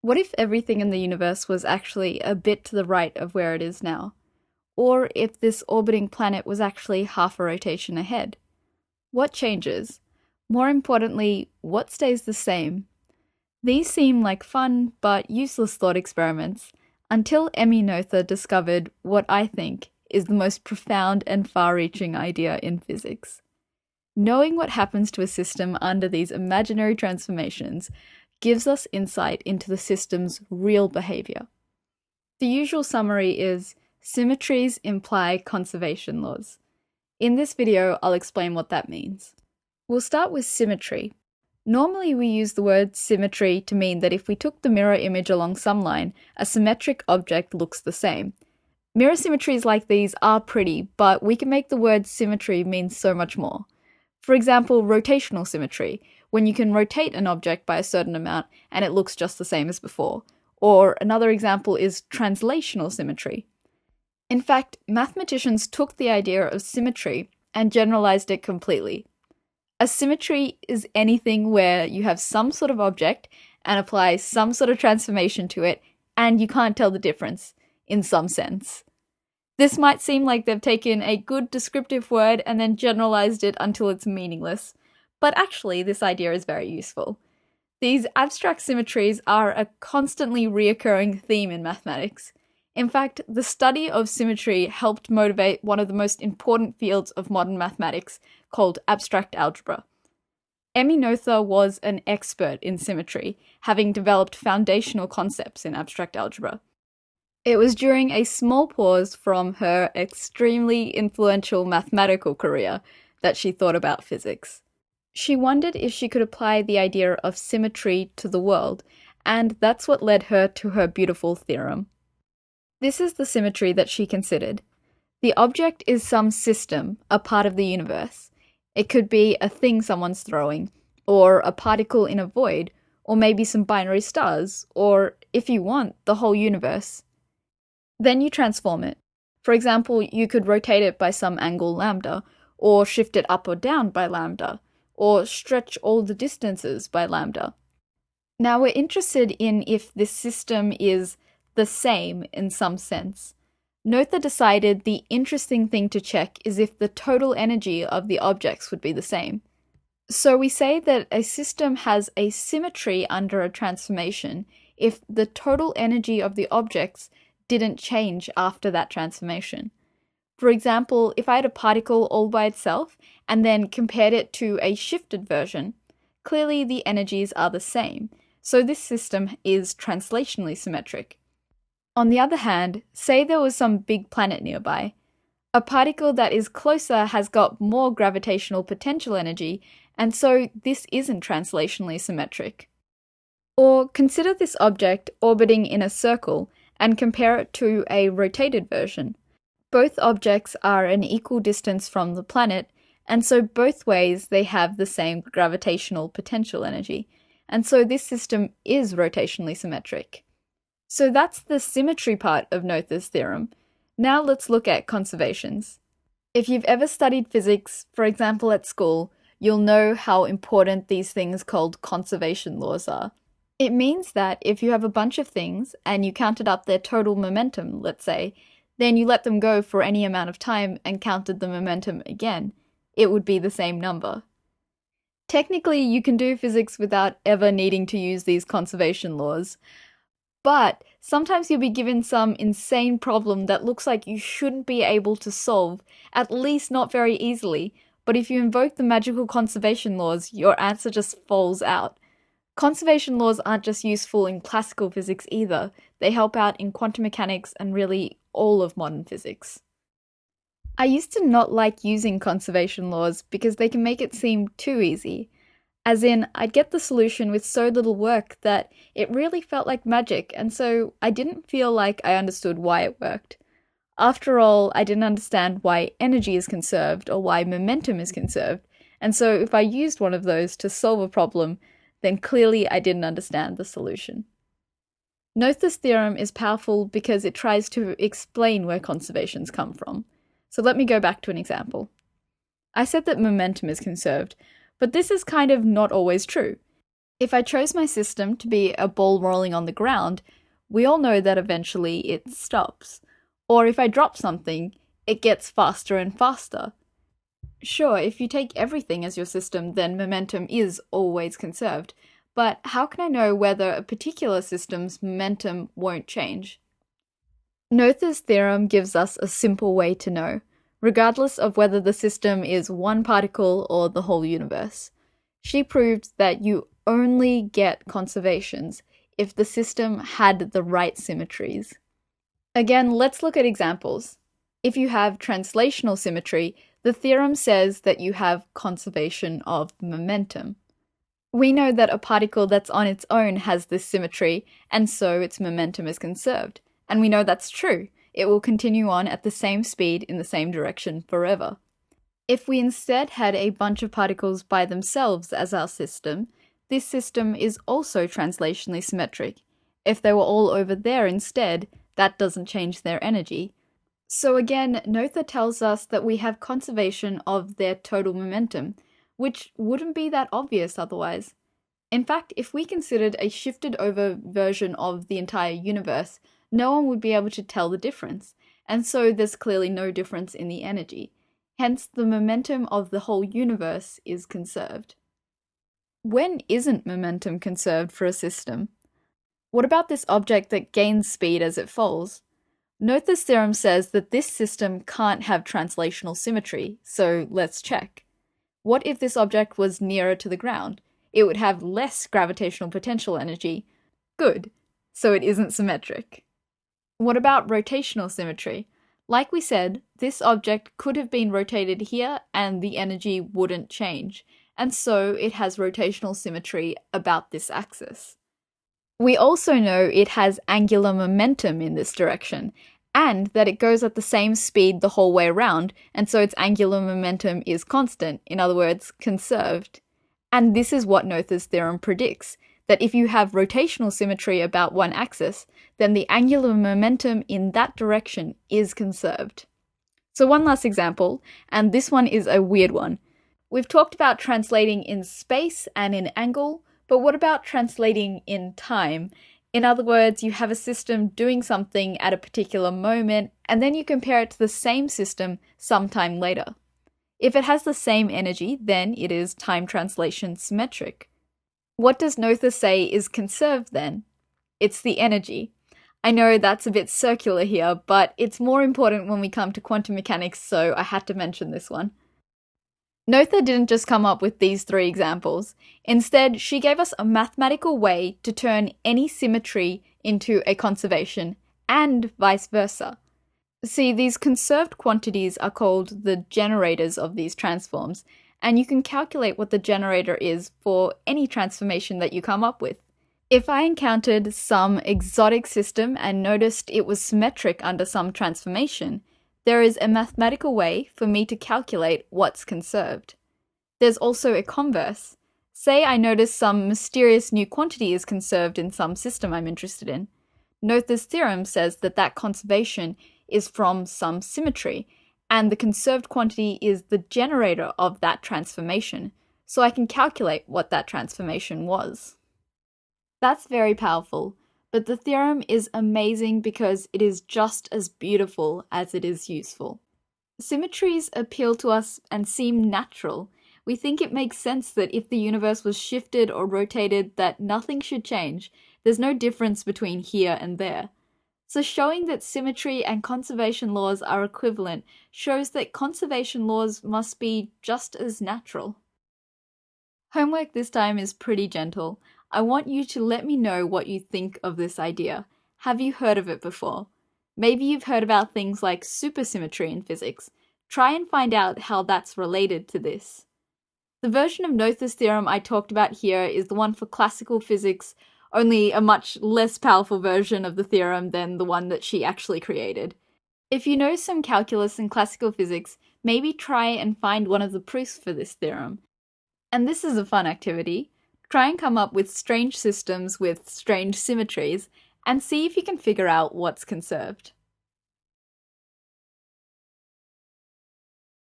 What if everything in the universe was actually a bit to the right of where it is now? Or if this orbiting planet was actually half a rotation ahead? What changes? More importantly, what stays the same? These seem like fun but useless thought experiments until Emmy Noether discovered what I think is the most profound and far-reaching idea in physics. Knowing what happens to a system under these imaginary transformations gives us insight into the system's real behavior. The usual summary is symmetries imply conservation laws. In this video, I'll explain what that means. We'll start with symmetry. Normally we use the word symmetry to mean that if we took the mirror image along some line, a symmetric object looks the same. Mirror symmetries like these are pretty, but we can make the word symmetry mean so much more. For example, rotational symmetry, when you can rotate an object by a certain amount and it looks just the same as before. Or another example is translational symmetry. In fact, mathematicians took the idea of symmetry and generalized it completely. A symmetry is anything where you have some sort of object and apply some sort of transformation to it, and you can't tell the difference, in some sense. This might seem like they've taken a good descriptive word and then generalized it until it's meaningless, but actually this idea is very useful. These abstract symmetries are a constantly reoccurring theme in mathematics. In fact, the study of symmetry helped motivate one of the most important fields of modern mathematics, called abstract algebra. Emmy Noether was an expert in symmetry, having developed foundational concepts in abstract algebra. It was during a small pause from her extremely influential mathematical career that she thought about physics. She wondered if she could apply the idea of symmetry to the world, and that's what led her to her beautiful theorem. This is the symmetry that she considered. The object is some system, a part of the universe. It could be a thing someone's throwing, or a particle in a void, or maybe some binary stars, or, if you want, the whole universe. Then you transform it. For example, you could rotate it by some angle lambda, or shift it up or down by lambda, or stretch all the distances by lambda. Now we're interested in if this system is the same in some sense. Noether decided the interesting thing to check is if the total energy of the objects would be the same. So we say that a system has a symmetry under a transformation if the total energy of the objects didn't change after that transformation. For example, if I had a particle all by itself and then compared it to a shifted version, clearly the energies are the same, so this system is translationally symmetric. On the other hand, say there was some big planet nearby. A particle that is closer has got more gravitational potential energy, and so this isn't translationally symmetric. Or consider this object orbiting in a circle and compare it to a rotated version. Both objects are an equal distance from the planet, and so both ways they have the same gravitational potential energy, and so this system is rotationally symmetric. So that's the symmetry part of Noether's theorem. Now let's look at conservations. If you've ever studied physics, for example at school, you'll know how important these things called conservation laws are. It means that if you have a bunch of things and you counted up their total momentum, let's say, then you let them go for any amount of time and counted the momentum again, it would be the same number. Technically, you can do physics without ever needing to use these conservation laws, but sometimes you'll be given some insane problem that looks like you shouldn't be able to solve, at least not very easily, but if you invoke the magical conservation laws, your answer just falls out. Conservation laws aren't just useful in classical physics either, they help out in quantum mechanics and really all of modern physics. I used to not like using conservation laws because they can make it seem too easy. As in, I'd get the solution with so little work that it really felt like magic, and so I didn't feel like I understood why it worked. After all, I didn't understand why energy is conserved or why momentum is conserved, and so if I used one of those to solve a problem, then clearly I didn't understand the solution. Noether's theorem is powerful because it tries to explain where conservations come from. So let me go back to an example. I said that momentum is conserved, but this is kind of not always true. If I chose my system to be a ball rolling on the ground, we all know that eventually it stops. Or if I drop something, it gets faster and faster. Sure, if you take everything as your system, then momentum is always conserved. But how can I know whether a particular system's momentum won't change? Noether's theorem gives us a simple way to know, regardless of whether the system is one particle or the whole universe. She proved that you only get conservations if the system had the right symmetries. Again, let's look at examples. If you have translational symmetry, the theorem says that you have conservation of momentum. We know that a particle that's on its own has this symmetry, and so its momentum is conserved. And we know that's true. It will continue on at the same speed in the same direction forever. If we instead had a bunch of particles by themselves as our system, this system is also translationally symmetric. If they were all over there instead, that doesn't change their energy. So again, Noether tells us that we have conservation of their total momentum, which wouldn't be that obvious otherwise. In fact, if we considered a shifted over version of the entire universe, no one would be able to tell the difference, and so there's clearly no difference in the energy. Hence, the momentum of the whole universe is conserved. When isn't momentum conserved for a system? What about this object that gains speed as it falls? Noether's theorem says that this system can't have translational symmetry, so let's check. What if this object was nearer to the ground? It would have less gravitational potential energy. Good, so it isn't symmetric. What about rotational symmetry? Like we said, this object could have been rotated here and the energy wouldn't change, and so it has rotational symmetry about this axis. We also know it has angular momentum in this direction, and that it goes at the same speed the whole way around, and so its angular momentum is constant, in other words, conserved. And this is what Noether's theorem predicts, that if you have rotational symmetry about one axis, then the angular momentum in that direction is conserved. So one last example, and this one is a weird one. We've talked about translating in space and in angle, but what about translating in time? In other words, you have a system doing something at a particular moment, and then you compare it to the same system sometime later. If it has the same energy, then it is time translation symmetric. What does Noether say is conserved then? It's the energy. I know that's a bit circular here, but it's more important when we come to quantum mechanics, so I had to mention this one. Noether didn't just come up with these three examples. Instead, she gave us a mathematical way to turn any symmetry into a conservation, and vice versa. See, these conserved quantities are called the generators of these transforms, and you can calculate what the generator is for any transformation that you come up with. If I encountered some exotic system and noticed it was symmetric under some transformation, there is a mathematical way for me to calculate what's conserved. There's also a converse. Say I notice some mysterious new quantity is conserved in some system I'm interested in. Noether's theorem says that that conservation is from some symmetry, and the conserved quantity is the generator of that transformation, so I can calculate what that transformation was. That's very powerful, but the theorem is amazing because it is just as beautiful as it is useful. Symmetries appeal to us and seem natural. We think it makes sense that if the universe was shifted or rotated, that nothing should change. There's no difference between here and there. So showing that symmetry and conservation laws are equivalent shows that conservation laws must be just as natural. Homework this time is pretty gentle. I want you to let me know what you think of this idea. Have you heard of it before? Maybe you've heard about things like supersymmetry in physics. Try and find out how that's related to this. The version of Noether's theorem I talked about here is the one for classical physics, only a much less powerful version of the theorem than the one that she actually created. If you know some calculus and classical physics, maybe try and find one of the proofs for this theorem. And this is a fun activity. Try and come up with strange systems with strange symmetries, and see if you can figure out what's conserved.